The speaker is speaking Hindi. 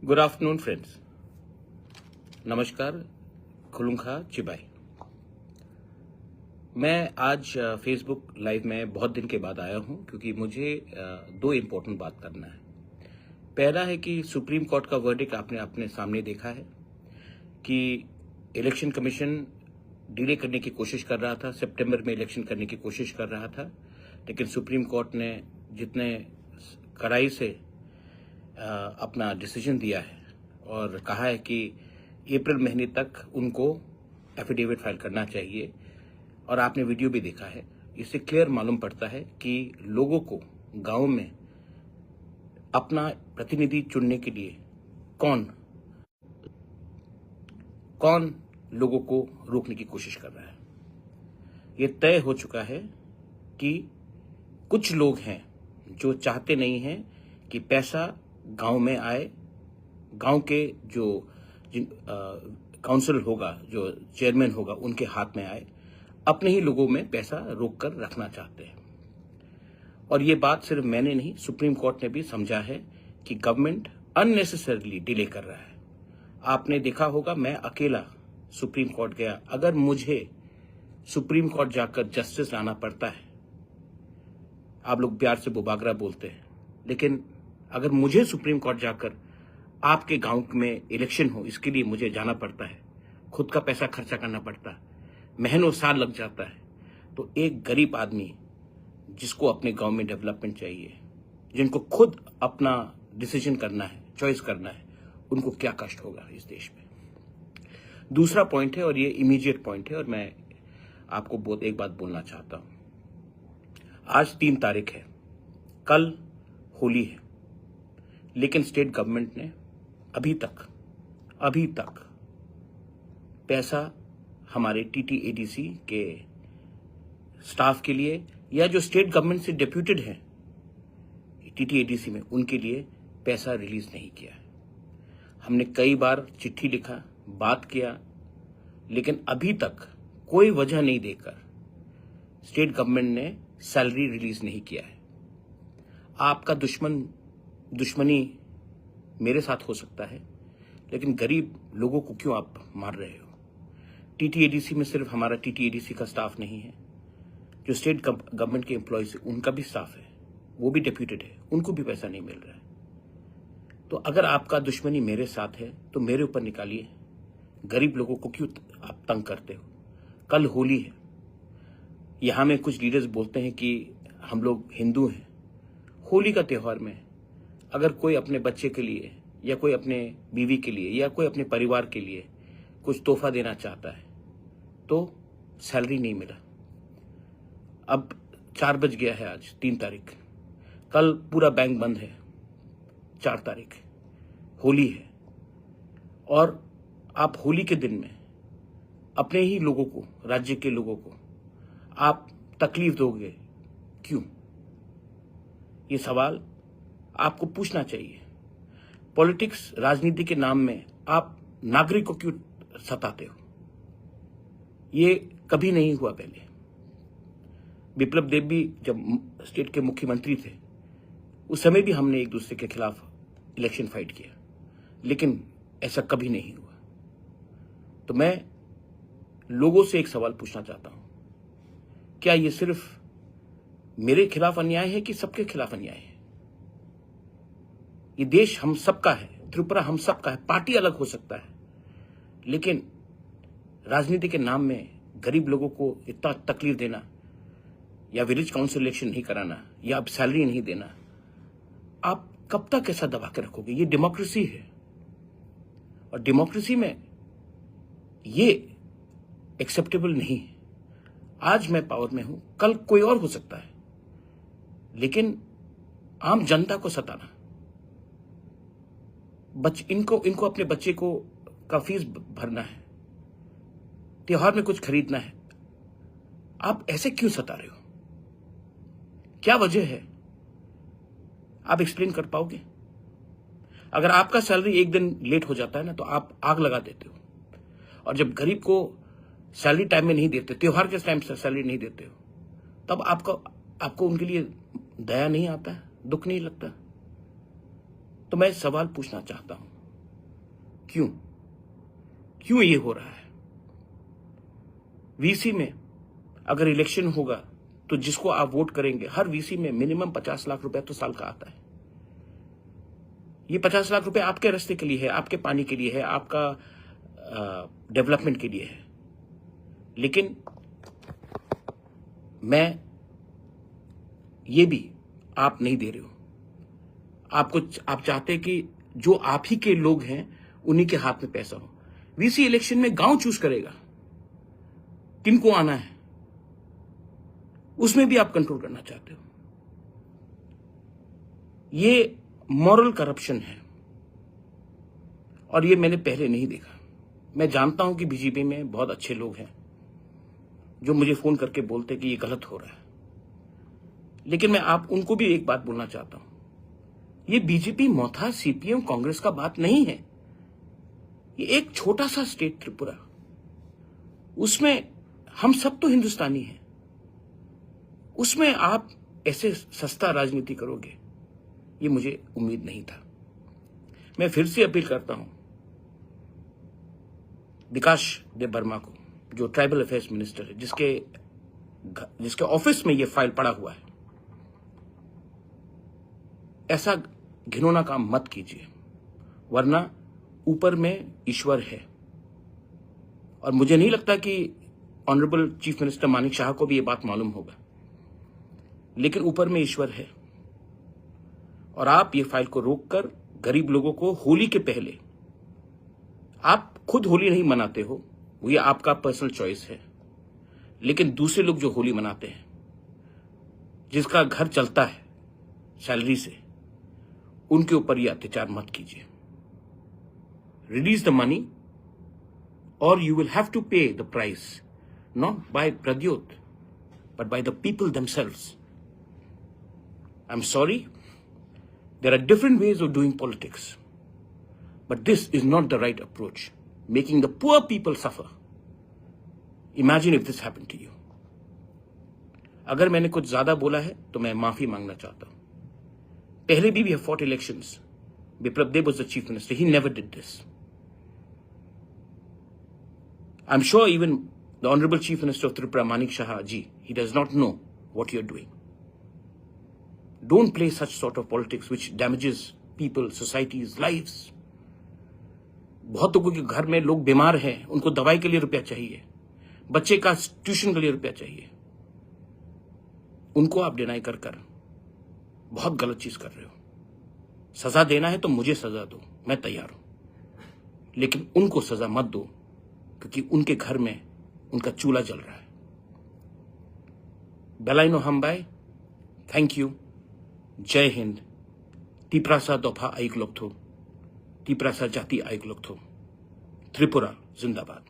गुड आफ्टरनून फ्रेंड्स, नमस्कार, खुलुंखा चिबाई। मैं आज फेसबुक लाइव में बहुत दिन के बाद आया हूं क्योंकि मुझे दो इम्पोर्टेंट बात करना है। पहला है कि सुप्रीम कोर्ट का वर्डिक्ट आपने अपने सामने देखा है कि इलेक्शन कमीशन डिले करने की कोशिश कर रहा था, सितंबर में इलेक्शन करने की कोशिश कर रहा था, लेकिन सुप्रीम कोर्ट ने जितने कड़ाई से अपना डिसीजन दिया है और कहा है कि अप्रैल महीने तक उनको एफिडेविट फाइल करना चाहिए। और आपने वीडियो भी देखा है, इससे क्लियर मालूम पड़ता है कि लोगों को गांव में अपना प्रतिनिधि चुनने के लिए कौन लोगों को रोकने की कोशिश कर रहा है। ये तय हो चुका है कि कुछ लोग हैं जो चाहते नहीं हैं कि पैसा गांव में आए, गांव के जो काउंसिल होगा, जो चेयरमैन होगा, उनके हाथ में आए, अपने ही लोगों में पैसा रोक कर रखना चाहते हैं। और ये बात सिर्फ मैंने नहीं, सुप्रीम कोर्ट ने भी समझा है कि गवर्नमेंट अननेसेसरली डिले कर रहा है। आपने देखा होगा, मैं अकेला सुप्रीम कोर्ट गया। अगर मुझे सुप्रीम कोर्ट जाकर जस्टिस लाना पड़ता है, आप लोग प्यार से बुबागरा बोलते हैं, लेकिन अगर मुझे सुप्रीम कोर्ट जाकर आपके गांव में इलेक्शन हो, इसके लिए मुझे जाना पड़ता है, खुद का पैसा खर्चा करना पड़ता है, महीनों साल लग जाता है, तो एक गरीब आदमी जिसको अपने गांव में डेवलपमेंट चाहिए, जिनको खुद अपना डिसीजन करना है, चॉइस करना है, उनको क्या कष्ट होगा इस देश में। दूसरा पॉइंट है, और ये इमीडिएट पॉइंट है, और मैं आपको एक बात बोलना चाहता हूं। आज 3 तारीख है, कल होली है, लेकिन स्टेट गवर्नमेंट ने अभी तक पैसा हमारे टीटीएडीसी के स्टाफ के लिए, या जो स्टेट गवर्नमेंट से डेप्यूटेड हैं टीटीएडीसी में, उनके लिए पैसा रिलीज नहीं किया है। हमने कई बार चिट्ठी लिखा, बात किया, लेकिन अभी तक कोई वजह नहीं देकर स्टेट गवर्नमेंट ने सैलरी रिलीज नहीं किया है। आपका दुश्मनी मेरे साथ हो सकता है, लेकिन गरीब लोगों को क्यों आप मार रहे हो? टीटीएडीसी में सिर्फ हमारा टीटीएडीसी का स्टाफ नहीं है, जो स्टेट गवर्नमेंट के एम्प्लॉयज है उनका भी स्टाफ है, वो भी डेप्यूटेड है, उनको भी पैसा नहीं मिल रहा है। तो अगर आपका दुश्मनी मेरे साथ है तो मेरे ऊपर निकालिए, गरीब लोगों को क्यों आप तंग करते हो? कल होली है, यहां में कुछ लीडर्स बोलते हैं कि हम लोग हिंदू हैं। होली का त्योहार में अगर कोई अपने बच्चे के लिए, या कोई अपने बीवी के लिए, या कोई अपने परिवार के लिए कुछ तोहफा देना चाहता है, तो सैलरी नहीं मिला। अब 4 बज गया है, आज 3 तारीख, कल पूरा बैंक बंद है, 4 तारीख होली है, और आप होली के दिन में अपने ही लोगों को, राज्य के लोगों को आप तकलीफ दोगे क्यों? ये सवाल आपको पूछना चाहिए। पॉलिटिक्स, राजनीति के नाम में आप नागरिकों को क्यों सताते हो? ये कभी नहीं हुआ पहले। विप्लव देव भी जब स्टेट के मुख्यमंत्री थे, उस समय भी हमने एक दूसरे के खिलाफ इलेक्शन फाइट किया, लेकिन ऐसा कभी नहीं हुआ। तो मैं लोगों से एक सवाल पूछना चाहता हूं, क्या ये सिर्फ मेरे खिलाफ अन्याय है कि सबके खिलाफ अन्याय है? ये देश हम सबका है, त्रिपुरा हम सबका है। पार्टी अलग हो सकता है, लेकिन राजनीति के नाम में गरीब लोगों को इतना तकलीफ देना, या विलेज काउंसिल इलेक्शन नहीं कराना, या अब सैलरी नहीं देना, आप कब तक ऐसा दबा के रखोगे? ये डेमोक्रेसी है, और डेमोक्रेसी में ये एक्सेप्टेबल नहीं है। आज मैं पावर में हूं, कल कोई और हो सकता है, लेकिन आम जनता को सताना, इनको अपने बच्चे को का फीस भरना है, त्योहार में कुछ खरीदना है, आप ऐसे क्यों सता रहे हो? क्या वजह है? आप एक्सप्लेन कर पाओगे? अगर आपका सैलरी एक दिन लेट हो जाता है ना, तो आप आग लगा देते हो, और जब गरीब को सैलरी टाइम में नहीं देते, त्योहार के टाइम से सैलरी नहीं देते हो, तब आपको उनके लिए दया नहीं आता है, दुख नहीं लगता? तो मैं सवाल पूछना चाहता हूं, क्यों ये हो रहा है? वीसी में अगर इलेक्शन होगा तो जिसको आप वोट करेंगे, हर वीसी में मिनिमम 50 लाख रुपए तो साल का आता है। ये 50 लाख रुपए आपके रास्ते के लिए है, आपके पानी के लिए है, आपका डेवलपमेंट के लिए है। लेकिन मैं ये भी आप नहीं दे रहे हो। आप चाहते कि जो आप ही के लोग हैं उन्हीं के हाथ में पैसा हो। वीसी इलेक्शन में गांव चूज करेगा किनको आना है, उसमें भी आप कंट्रोल करना चाहते हो। ये मॉरल करप्शन है और ये मैंने पहले नहीं देखा। मैं जानता हूं कि बीजेपी में बहुत अच्छे लोग हैं जो मुझे फोन करके बोलते कि ये गलत हो रहा है, लेकिन मैं आप उनको भी एक बात बोलना चाहता हूं। ये बीजेपी मोथा सीपीएम कांग्रेस का बात नहीं है। ये एक छोटा सा स्टेट त्रिपुरा, उसमें हम सब तो हिंदुस्तानी हैं, उसमें आप ऐसे सस्ता राजनीति करोगे, ये मुझे उम्मीद नहीं था। मैं फिर से अपील करता हूं विकास देव वर्मा को, जो ट्राइबल अफेयर्स मिनिस्टर है, जिसके ऑफिस में ये फाइल पड़ा हुआ है, ऐसा घिनौना काम मत कीजिए, वरना ऊपर में ईश्वर है। और मुझे नहीं लगता कि honourable chief minister Manik Shah को भी ये बात मालूम होगा, लेकिन ऊपर में ईश्वर है। और आप ये फाइल को रोककर गरीब लोगों को होली के पहले, आप खुद होली नहीं मनाते हो, वो ये आपका पर्सनल चॉइस है, लेकिन दूसरे लोग जो होली मनाते हैं, जिसका घर चलता है सैलरी से, उनके ऊपर ये अत्याचार मत कीजिए। रिलीज द मनी और you will have to pay the price, not by Pradyot but by the people themselves. I'm sorry, there are different ways of doing politics, but this is not the right approach, making the poor people suffer. Imagine if this happened to you. अगर मैंने कुछ ज्यादा बोला है तो मैं माफी मांगना चाहता हूं। पहले भी we have fought elections. Biplab Deb was the chief minister. He never did this. I'm sure even the Honorable Chief Minister of Tripura, Manik Shah ji, he does not know what you're doing. Don't play such sort of politics which damages people, societies, lives. बहुत लोगों के घर में लोग बीमार हैं, उनको दवाई के लिए रुपया चाहिए, बच्चे का ट्यूशन के लिए रुपया चाहिए, उनको आप डिनाई कर बहुत गलत चीज कर रहे हो। सजा देना है तो मुझे सजा दो, मैं तैयार हूं, लेकिन उनको सजा मत दो, क्योंकि उनके घर में उनका चूल्हा जल रहा है। बेलाइनो हमबाई, थैंक यू, जय हिंद। तिप्रासा दोफा आइक लोग थो, तिप्रासा जाति आइक लोग थो, त्रिपुरा जिंदाबाद।